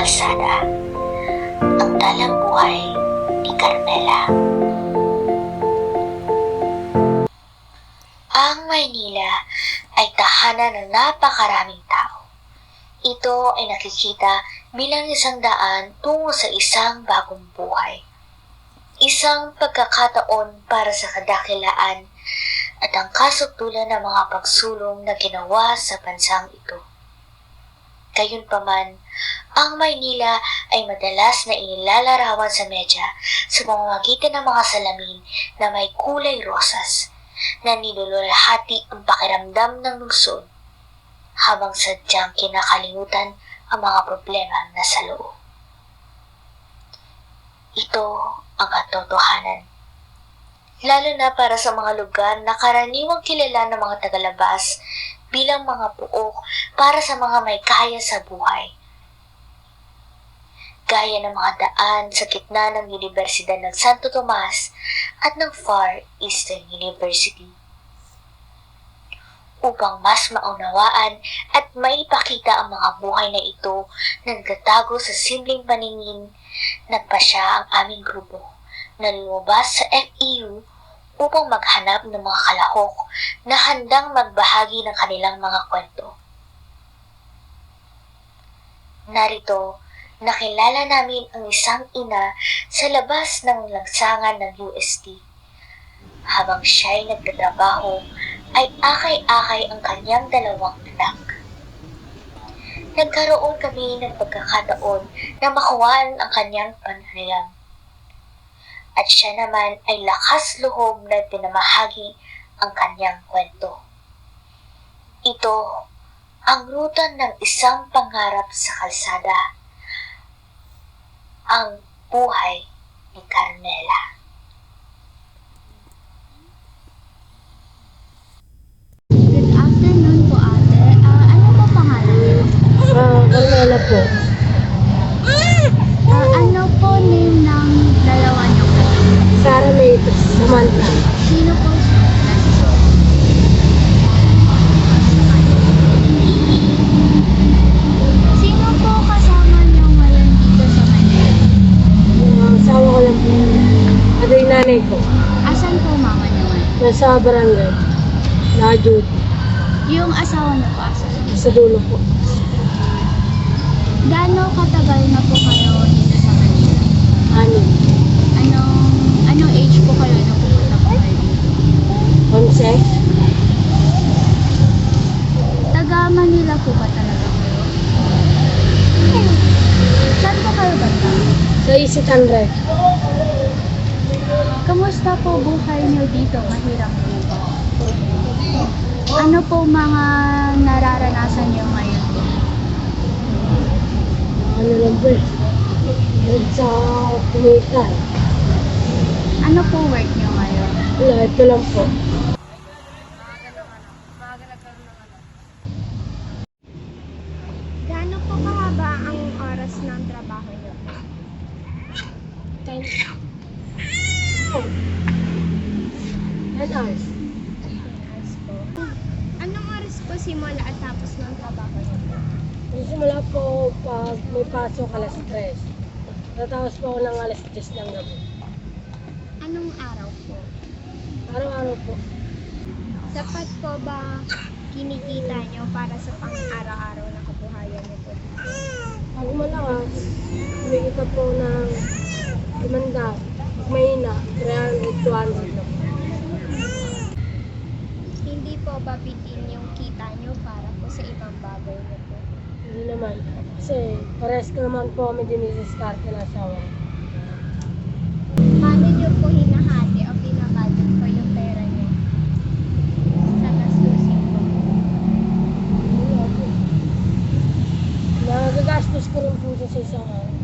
kalsada. Ang talang buhay ni Carmela. Ang Maynila ay tahanan ng napakaraming tao. Ito ay nakikita bilang isang daan tungo sa isang bagong buhay. Isang pagkakataon para sa kadakilaan at ang kasukdulan ng mga pagsulong na ginawa sa bansang ito. Gayunpaman, ang Maynila ay madalas na inilalarawan sa medya sa pamamagitan ng mga salamin na may kulay rosas na nilululahati ang pakiramdam ng lungsod habang sadyang kinakalimutan ang mga problema na sa loob. Ito ang katotohanan. Lalo na para sa mga lugar na karaniwang kilala ng mga tagalabas bilang mga puok para sa mga may kaya sa buhay. Gaya ng mga daan sa gitna ng Universidad ng Santo Tomas at ng Far Eastern University. Upang mas maunawaan at maipakita ang mga buhay na ito na nagtatago sa simpleng paningin, nagpasya ang aming grupo na lumabas sa FEU upang maghanap ng mga kalahok na handang magbahagi ng kanilang mga kwento. Narito, nakilala namin ang isang ina sa labas ng lansangan ng UST. Habang siya'y nagtatrabaho, ay akay-akay ang kanyang dalawang anak. Nagkaroon kami ng pagkakataon na makuhaan ang kanyang panayam. At siya naman ay lakas loob na pinamahagi ang kanyang kwento. Ito ang ruta ng isang pangarap sa kalsada, ang buhay ni Carmela. Good afternoon po, ate. Ano po pangalan niyo? Carmela po. Ano po name ng dalawa niyo? Sarah May Samantha. Sino po siya? Sino po kasama niyo ngayon dito sa Manila? Asawa ko lang po. At yung nanay ko. Asan po mama niyo ngayon? Nasa barangay. Naka-duty. Yung asawa niyo po, asan? Sa dulo po. Gaano katagal na po kayo dito sa Manila? Ano? Anong age po kayo na pumunta po kayo dito? 11. Taga Manila po ba talaga kayo? Saan po kayo banda? Sa Isitan Rec. Kamusta po buhay niyo dito? Mahirap po ba? Ano po mga nararanasan niyo ngayon? Ano lang po eh. Sa kumita. Ano po work niyo ngayon? Wala, ito lang po. Gaano po kahaba ang oras ng trabaho niyo? 10 hours. Anong oras po simula at tapos ng trabaho niyo? Simula po pag may pasok alas 3. Natapos po ako ng alas 10 ng gabi. Anong araw po? Araw-araw po. Sapat po ba kinikita niyo para sa pang-araw-araw na kabuhayan niyo po? Pag malakas, kumikita po ng 500. Pag mahina, 300, 200 na po. Hindi po ba bitin yung kita niyo para po sa ibang bagay niyo po? Hindi naman. Kasi pares ko naman po kami dinisiskarte na asawa. Paano niyo po hinahati o pinabudget po yung pera niyo sa gastusin po? Wala po. Nagagastos ko rin po sa isang araw.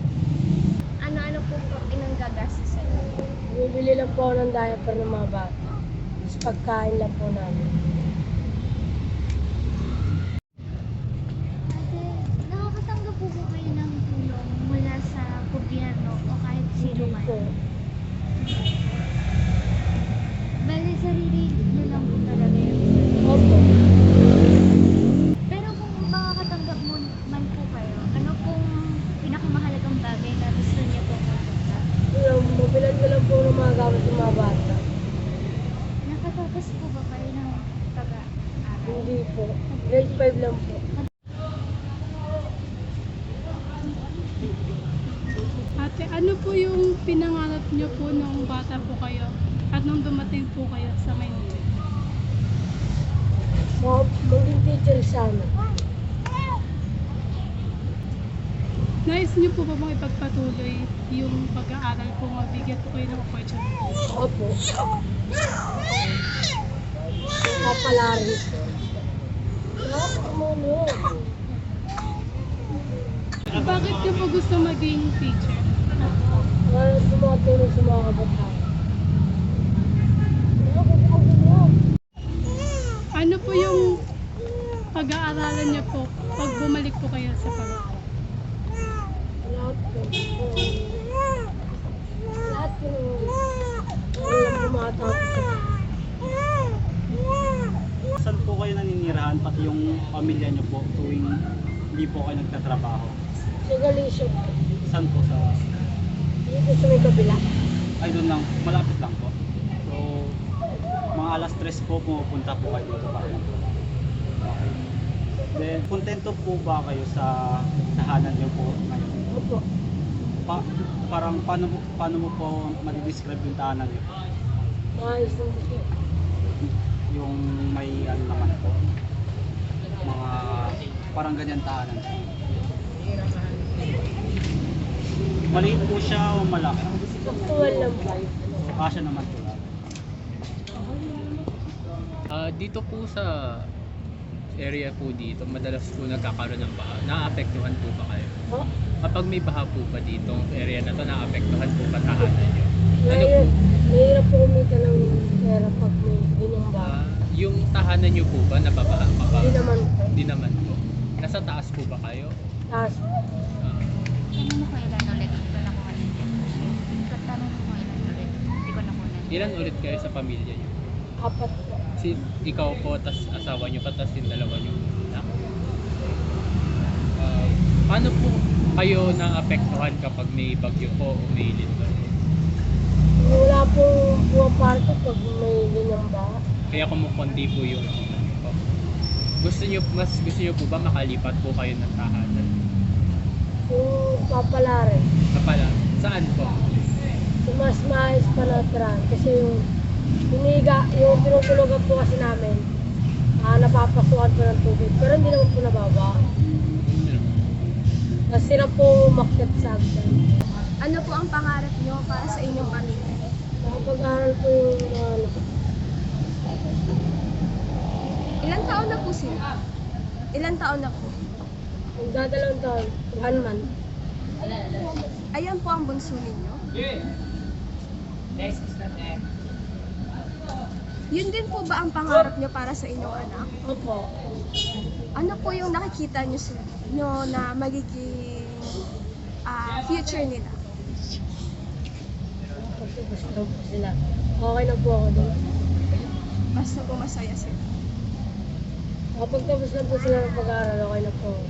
Ano-ano po po pinanggagastusan niyo? Bibili lang po ako ng diaper ng mga bata. Tapos pagkain lang po namin. Ate, nakakatanggap po ba kayo ng tulong mula sa gobyerno o kahit sino man? Po. Bale, sarili niyo lang po talaga yun. Opo. Pero kung makakatanggap mo man po kayo, ano pong po ng mga gamit ng mga bata. Nakatapos po ba kayo ng pag-aaral? Hindi po. Grade 5 lang po. Ate, ano po yung pinangarap niyo po nung bata po kayo at nung dumating po kayo sa Maynila? Maging teacher sana. Nais niyo po ba bang ipagpatuloy yung pag-aaral kung mabigyan po kayo ng opportunity? Opo. Papalarin po. Bakit niyo po gusto maging teacher? Para sumatulong sa mga kabataan. Ano po yung pag-aaralan niyo po pag bumalik po kayo sa pag-aaral? Lahat po. Lahat po. Walang pumatapos. Saan po kayo naninirahan pati yung pamilya niyo po tuwing hindi po kayo nagtatrabaho? Sa Galicia po. Saan po sa... Dito sa may kabila. Ay doon lang, malapit lang po. So, mga alas 3 po pumupunta po kayo dito para lang po. Okay. Then, kontento po ba kayo sa tahanan niyo po ngayon? Opo. Parang paano mo po madidescribe yung tahanan niyo? Maayos lang po. Yung may ano naman po, mga parang ganyan tahanan. Maliit po siya o malaki? Saktuhan lang po. Kasya naman po. Dito po sa area po dito, madalas po nagkakaroon ng baha. Naapektuhan po ba kayo? Oh, Kapag may baha po ba dito, area na to, naapektuhan po ba tahanan nyo? Ano po? mahirap po kumita ng pera pag may ganyang ba. Yung tahanan nyo po ba, nababaha pa ba? Hindi naman po. Di naman po. Nasa taas po ba kayo? Taas po. Ah, Kanino ko ilan ulit? Hindi ko nakuha nito. Tanong mo ilan ulit? Hindi ko nakuha. ilan ulit kayo sa pamilya nyo? 4 po. Ikaw po, tas asawa nyo pa, tas yung dalawa nyo anak? Paano po kayo naapektuhan kapag may bagyo po o may lindol? Wala pong pumaparte pag may ganyang ba. Kaya kumukundi po yung gusto niyo po ba makalipat po kayo ng tahanan? Yung papalarin. Kapala, saan po? Yung mas maayos pa na tirahan. Kasi yung yung pinutulugan po kasi namin, napapasukan po ng tubig. Pero hindi naman po nababa. Kasi sila po umakyat sa agdan. Ano po ang pangarap niyo para sa inyong pamilya? Nakapag-aral po yung Ilang taon na po sila? Ilang taon na po? magdadalawang taon, 1 month. Ayan po ang bunso ninyo. Yun din po ba ang pangarap niyo para sa inyong anak? Opo. Ano po yung nakikita niyo na magiging future nila? Kasi gusto lang po sila. Okay na po ako doon. Basta po masaya sila. Kapag tapos na po sila ng pag-aaral, okay na po ako.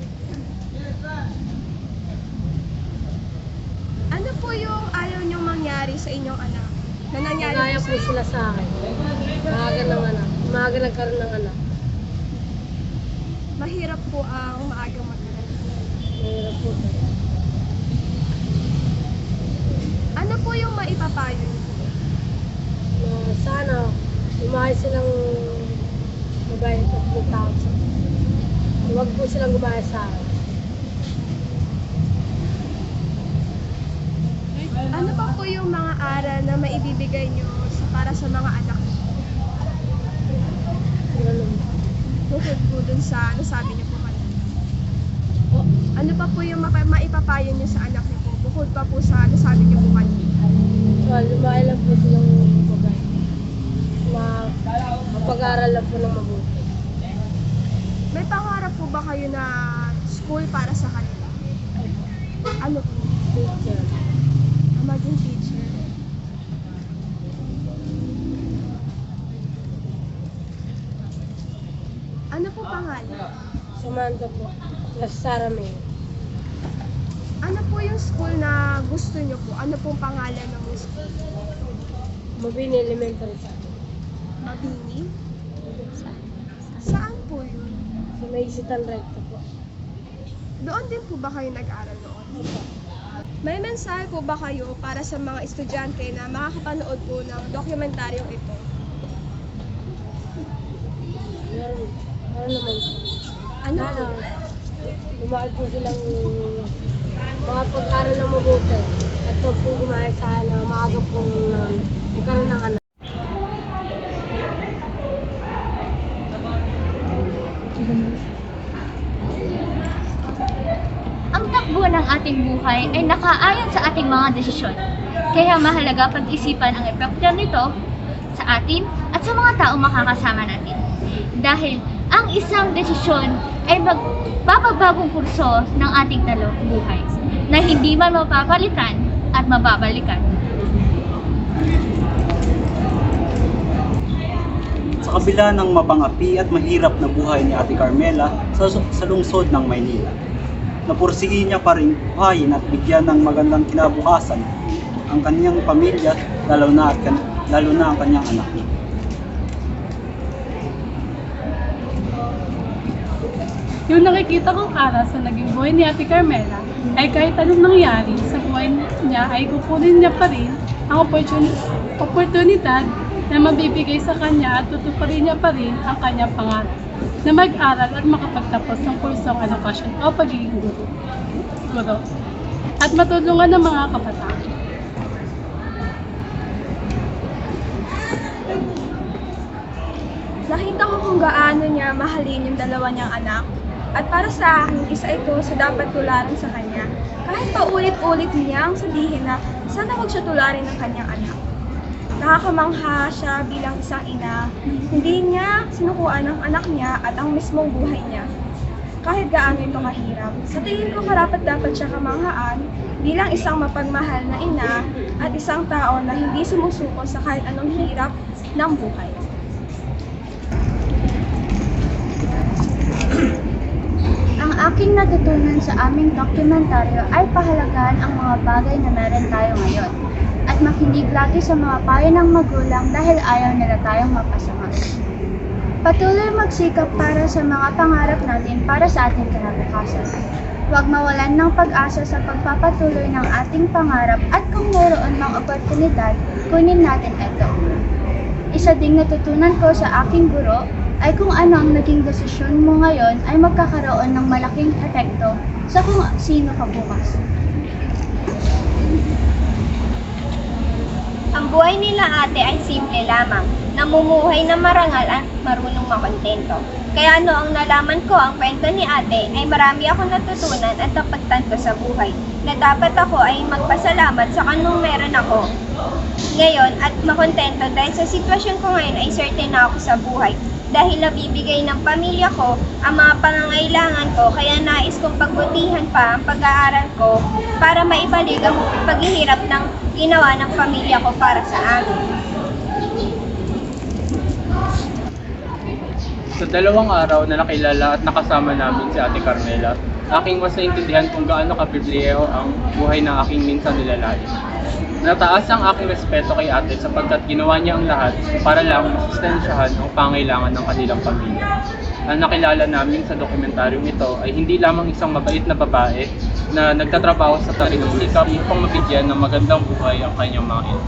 Ano po yung ayaw niyong mangyari sa inyong anak? Na nangyari Kaya po po sa sila sa akin. Maaga ng anak. Maaga nagkaroon ng anak. Mahirap po ang maagang magkaroon. Mahirap po. Ano po yung maipapayo niyo? Na sana, umayos silang mabait at may tao sa akin. Huwag po silang gumaya sa akin. Ano pa po yung mga aral na maibibigay niyo para sa mga anak niyo? Ganun. Bukod po dun sa nasabi niyo po kanina. Oh, Ano pa po yung maipapayo niyo sa anak niyo po? Bukod pa po sa nasabi niyo po kanina. so, lumaki lang po silang mabait. Mapag-aaral lang po ng mabuti. May pangarap po ba kayo na school para sa kanila? Ano po? Teacher. Maging teacher. Ano po pangalan? Samantha po. Plus Sarah May. Ano po yung school na gusto niyo po? Ano pong pangalan ng school? Mabini Elementary sa Mabini? Saan po yun? sa may Isitan Recto po. Doon din po ba kayo nag-aral noon? May mensahe po ba kayo para sa mga estudyante na makakapanood po ng dokumentaryong ito? Meron, meron naman. Ano? Lumaan po silang mga pag-aral na mabuti. At huwag po gumaya sa na maaga pong magkaroon ng anak. Ang takbo ng ating buhay ay nakaayon sa ating mga desisyon. Kaya mahalaga pag-isipan ang epekto nito sa atin at sa mga taong makakasama natin. Dahil ang isang desisyon ay magbabagong kurso ng ating buhay na hindi man mapapalitan at mababalikan. Sa kabila ng mapangapi at mahirap na buhay ni Ate Carmela sa lungsod ng Maynila, napursihin niya pa rin buhayin at bigyan ng magandang kinabukasan ang kanyang pamilya, lalo na ang kanyang anak. Yung nakikita kong aral sa naging buhay ni Ate Carmela ay kahit anong nangyari sa buhay niya ay kukunin niya pa rin ang oportunidad na mabibigay sa kanya at tutuparin niya pa rin ang kanyang pangarap na mag-aral at makapagtapos ng kursong edukasyon o pagiging guro at matulungan ng mga kabataan. Nakita ko kung gaano niya mahalin yung dalawa niyang anak. At para sa akin, isa ito sa dapat tularan sa kanya. Kahit paulit-ulit niyang sabihin na sana huwag siya tularin ng kanyang anak. Nakakamangha siya bilang isang ina. Hindi niya sinukuan ang anak niya at ang mismong buhay niya. Kahit gaano ito kahirap. Sa tingin ko karapat-dapat siya kamanghaan bilang isang mapagmahal na ina at isang tao na hindi sumusuko sa kahit anong hirap ng buhay. Ang aking natutunan sa aming dokumentaryo ay pahalagahan ang mga bagay na meron tayo ngayon at makinig lagi sa mga payo ng magulang dahil ayaw nila tayong mapasama. Patuloy magsikap para sa mga pangarap natin para sa ating kinabukasan. Huwag mawalan ng pag-asa sa pagpapatuloy ng ating pangarap at kung mayroon mang oportunidad, kunin natin ito. Isa ding natutunan ko sa aking guro ay kung ano ang naging desisyon mo ngayon ay magkakaroon ng malaking epekto sa kung sino ka bukas. Ang buhay nila ate ay simple lamang, namumuhay na marangal at marunong makontento. Kaya noong nalaman ko ang kwento ni ate ay marami akong natutunan at napagtanto sa buhay na dapat ako ay magpasalamat sa kanong meron ako ngayon at makontento dahil sa sitwasyon ko ngayon ay certain na ako sa buhay. Dahil nabibigay ng pamilya ko ang mga pangangailangan ko, kaya nais kong pagbutihan pa ang pag-aaral ko para maibalik ang paghihirap ng ginawa ng pamilya ko para sa amin. Sa 2 araw na nakilala at nakasama namin si Ate Carmela, aking mas naintindihan kung gaano kabibliyeho ang buhay ng aking minsan nilalain. Nataas ang aking respeto kay ate sapagkat ginawa niya ang lahat para lang masustensyahan ang pangailangan ng kanilang pamilya. Ang nakilala namin sa dokumentaryong ito ay hindi lamang isang mabait na babae na nagtatrabaho sa tarinong sikap upang mabigyan ng magandang buhay ang kanyang mga ina.